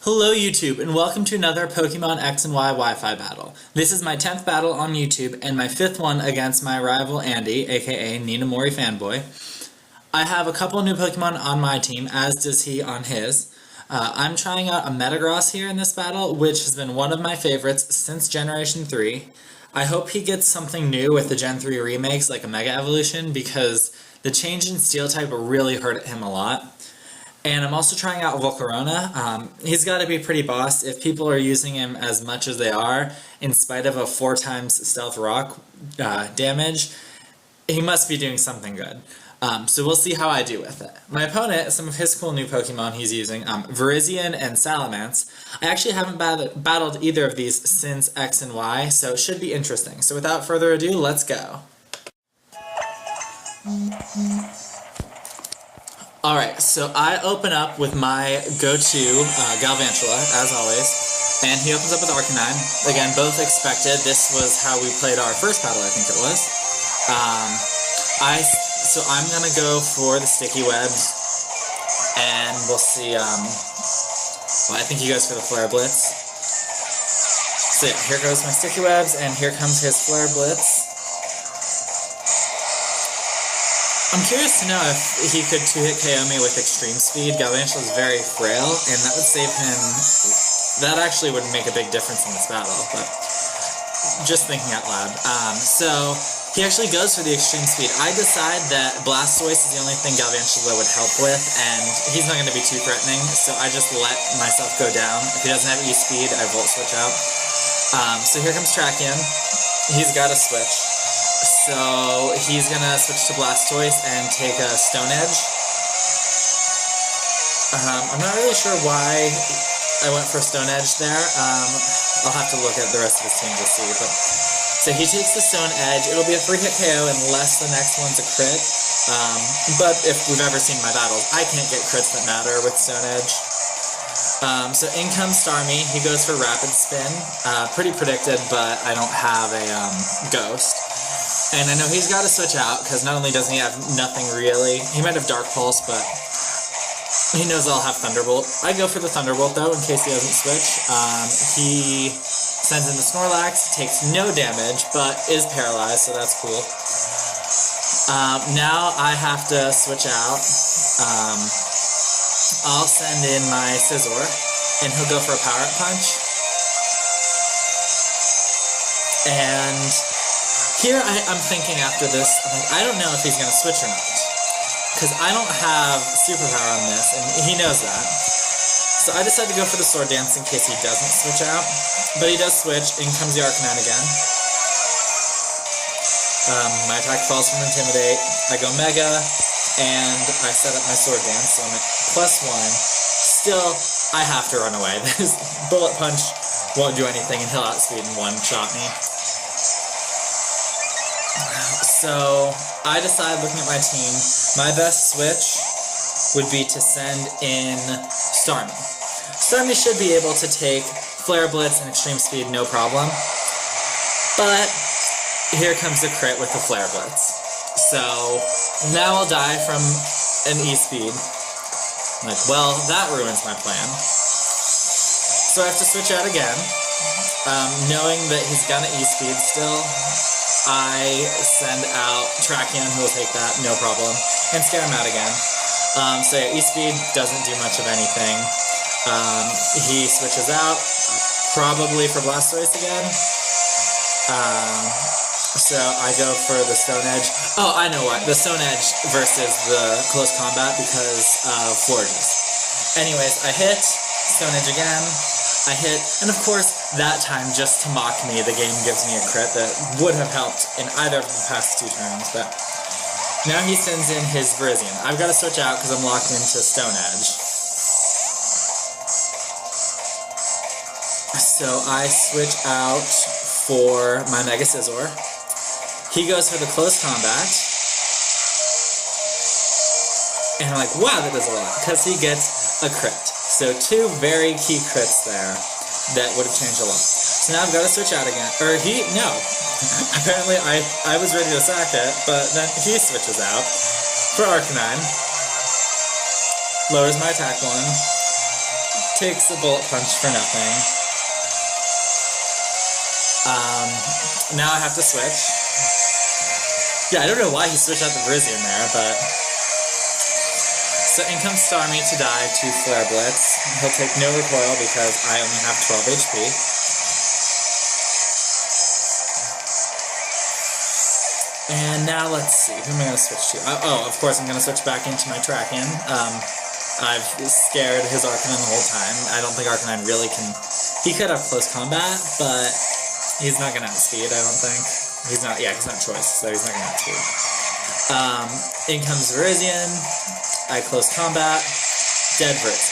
Hello YouTube, and welcome to another Pokemon X and Y Wi-Fi battle. This is my 10th battle on YouTube, and my 5th one against my rival Andy, aka Ninamorifanboi. I have a couple new Pokemon on my team, as does he on his. I'm trying out a Metagross here in this battle, which has been one of my favorites since Generation 3. I hope he gets something new with the Gen 3 remakes, like a Mega Evolution, because the change in Steel type really hurt him a lot. And I'm also trying out Volcarona. He's got to be pretty boss if people are using him as much as they are, in spite of a 4 times Stealth Rock damage. He must be doing something good. So we'll see how I do with it. My opponent, some of his cool new Pokemon he's using, Virizion and Salamence. I actually haven't battled either of these since X and Y, so it should be interesting. So without further ado, let's go. Alright, so I open up with my go-to Galvantula, as always, and he opens up with Arcanine. Again, both expected. This was how we played our first battle, I think it was. So I'm going to go for the Sticky Webs, and we'll see, well, I think he goes for the Flare Blitz. So yeah, here goes my Sticky Webs, and here comes his Flare Blitz. I'm curious to know if he could 2-hit KO me with extreme speed. Galvantula is very frail, and that would save him. That actually would make a big difference in this battle, but just thinking out loud. So he actually goes for the extreme speed. I decide that Blastoise is the only thing Galvantula would help with, and he's not going to be too threatening, so I just let myself go down. If he doesn't have E-Speed, I Volt Switch out. So here comes Tracheon. He's got to switch. So he's gonna switch to Blastoise and take a Stone Edge. I'm not really sure why I went for Stone Edge there. I'll have to look at the rest of his team to see. But so he takes the Stone Edge. It'll be a 3-hit KO unless the next one's a crit. But if we've ever seen my battles, I can't get crits that matter with Stone Edge. So in comes Starmie. He goes for Rapid Spin. Pretty predicted, but I don't have a Ghost. And I know he's got to switch out, because not only doesn't he have nothing really, he might have Dark Pulse, but he knows I'll have Thunderbolt. I go for the Thunderbolt, though, in case he doesn't switch. He sends in the Snorlax, takes no damage, but is paralyzed, so that's cool. Now I have to switch out. I'll send in my Scizor, and he'll go for a Power Up Punch. And here I'm thinking after this, I don't know if he's going to switch or not, because I don't have Superpower on this, and he knows that. So I decide to go for the Sword Dance in case he doesn't switch out, but he does switch. In comes the Arcanine again. My attack falls from Intimidate. I go Mega, and I set up my Sword Dance, so I'm at +1. Still, I have to run away. This Bullet Punch won't do anything, and he'll outspeed and one-shot me. So I decide, looking at my team, my best switch would be to send in Starmie. Starmie should be able to take Flare Blitz and Extreme Speed, no problem. But here comes the crit with the Flare Blitz. So now I'll die from an E-Speed. Like, well, that ruins my plan. So I have to switch out again. Knowing that he's gonna E-Speed still, I send out Tracheon, who will take that, no problem, and scare him out again. So yeah, E-Speed doesn't do much of anything. He switches out, probably for Blastoise again. So I go for the Stone Edge. Oh, I know what, the Stone Edge versus the Close Combat because of Florges. Anyways, I hit, Stone Edge again. I hit, and of course, that time, just to mock me, the game gives me a crit that would have helped in either of the past 2 turns, but now he sends in his Virizion. I've got to switch out because I'm locked into Stone Edge. So I switch out for my Mega Scizor. He goes for the Close Combat. And I'm like, wow, that does a lot, because he gets a crit. So 2 very key crits there that would have changed a lot. So now I've got to switch out again. Or no. Apparently I was ready to sack it, but then he switches out for Arcanine. Lowers my attack 1. takes a bullet punch for nothing. Now I have to switch. Yeah, I don't know why he switched out the Virizion there, but... So in comes Starmie to die to Flare Blitz. He'll take no recoil because I only have 12 HP. And now let's see, who am I going to switch to? Oh, of course I'm going to switch back into my Tracken. I've scared his Arcanine the whole time. I don't think Arcanine really can... He could have close combat, but he's not going to outspeed, I don't think. He's not choice, so he's not going to outspeed. In comes Virizion. I close combat. Dead Virizion.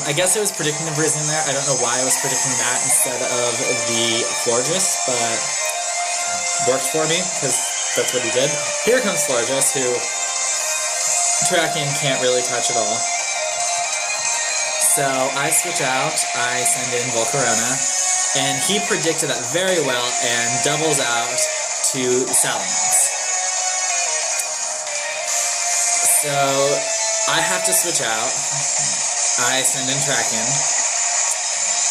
I guess I was predicting the Virizion there. I don't know why I was predicting that instead of the Florges, but worked for me, because that's what he did. Here comes Florges, who Tracken can't really touch at all. So I switch out, I send in Volcarona, and he predicted that very well and doubles out to Salamence. So I have to switch out. I send in Tracken.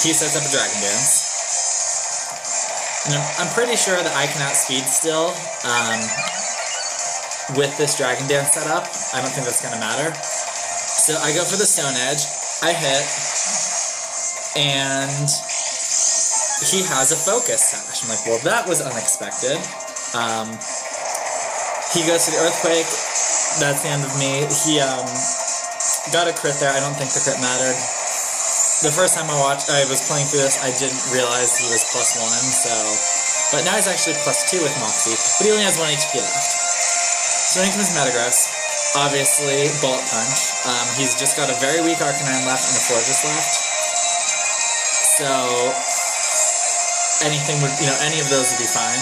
He sets up a Dragon Dance. And I'm pretty sure that I can outspeed still with this Dragon Dance setup. I don't think that's going to matter. So I go for the Stone Edge. I hit. And he has a Focus Sash. I'm like, well, that was unexpected. He goes for the Earthquake. That's the end of me. He got a crit there. I don't think the crit mattered. The first time I was playing through this, I didn't realize he was +1, so... But now he's actually +2 with Moxie, but he only has 1 HP left. So in comes Metagross. Obviously, Bullet Punch. He's just got a very weak Arcanine left and a Florges left. So... anything would, any of those would be fine.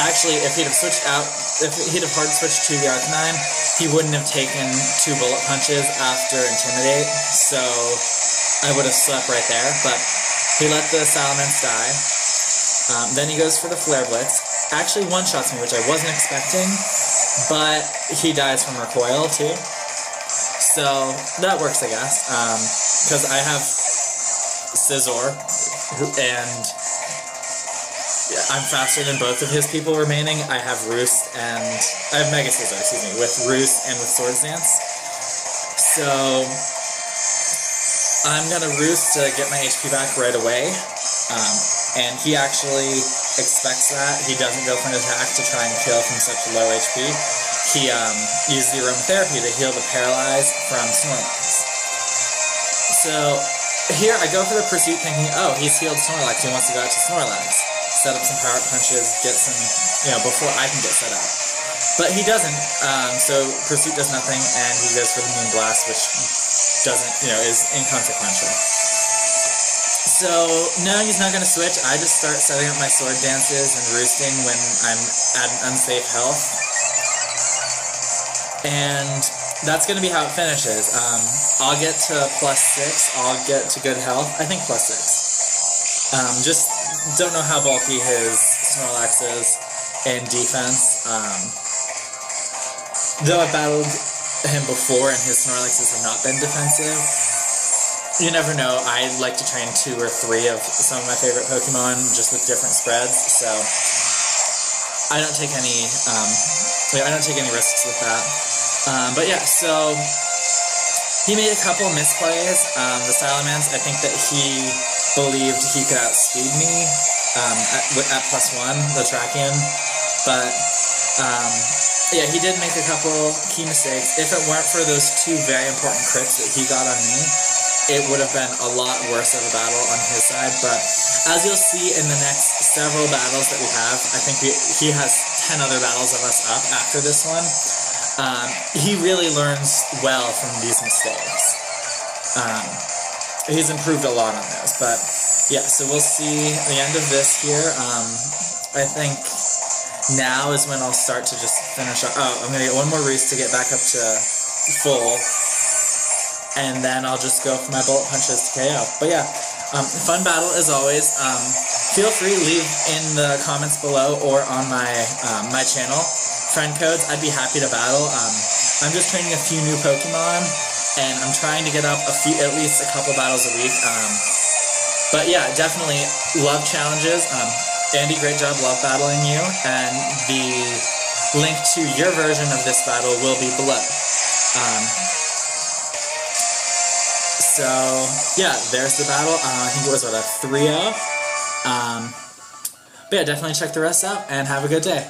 Actually, if he'd have switched out... If he'd have hard switched to the Arcanine, he wouldn't have taken 2 bullet punches after Intimidate, so I would have slept right there, but he let the Salamence die. Then he goes for the Flare Blitz. Actually one-shots me, which I wasn't expecting, but he dies from recoil too. So that works, I guess, because I have Scizor, and I'm faster than both of his people remaining. I have Roost and... I have Mega Scizor, excuse me, with Roost and with Swords Dance. So... I'm gonna Roost to get my HP back right away. And he actually expects that. He doesn't go for an attack to try and kill from such low HP. He uses the Aromatherapy to heal the Paralyze from Snorlax. So... here I go for the Pursuit thinking, oh, he's healed Snorlax, he wants to go out to Snorlax. Set up some power punches, get some, before I can get set up. But he doesn't, so Pursuit does nothing, and he goes for the Moon Blast, which doesn't, is inconsequential. So, no, he's not going to switch. I just start setting up my Sword Dances and Roosting when I'm at an unsafe health. And that's going to be how it finishes. I'll get to +6, I'll get to good health, I think +6. Just don't know how bulky his Snorlax is in defense. Though I've battled him before and his Snorlaxes have not been defensive, you never know. I like to train 2 or 3 of some of my favorite Pokemon just with different spreads, so I don't take any risks with that. But yeah, so he made a couple misplays. The Salamence, I think that he believed he could outspeed me at +1, the Tracken, but yeah, he did make a couple key mistakes. If it weren't for those 2 very important crits that he got on me, it would have been a lot worse of a battle on his side, but as you'll see in the next several battles that we have, I think he has 10 other battles of us up after this one. He really learns well from these mistakes. He's improved a lot on those, but yeah, so we'll see the end of this here. I think now is when I'll start to just finish up. Oh, I'm going to get one more Roost to get back up to full, and then I'll just go for my bullet punches to KO. But yeah, fun battle as always. Feel free to leave in the comments below or on my my channel friend codes. I'd be happy to battle. I'm just training a few new Pokemon, and I'm trying to get up at least a couple battles a week. But yeah, definitely love challenges. Andy, great job, love battling you, and the link to your version of this battle will be below. So yeah, there's the battle. I think it was a 3-0. But yeah, definitely check the rest out, and have a good day.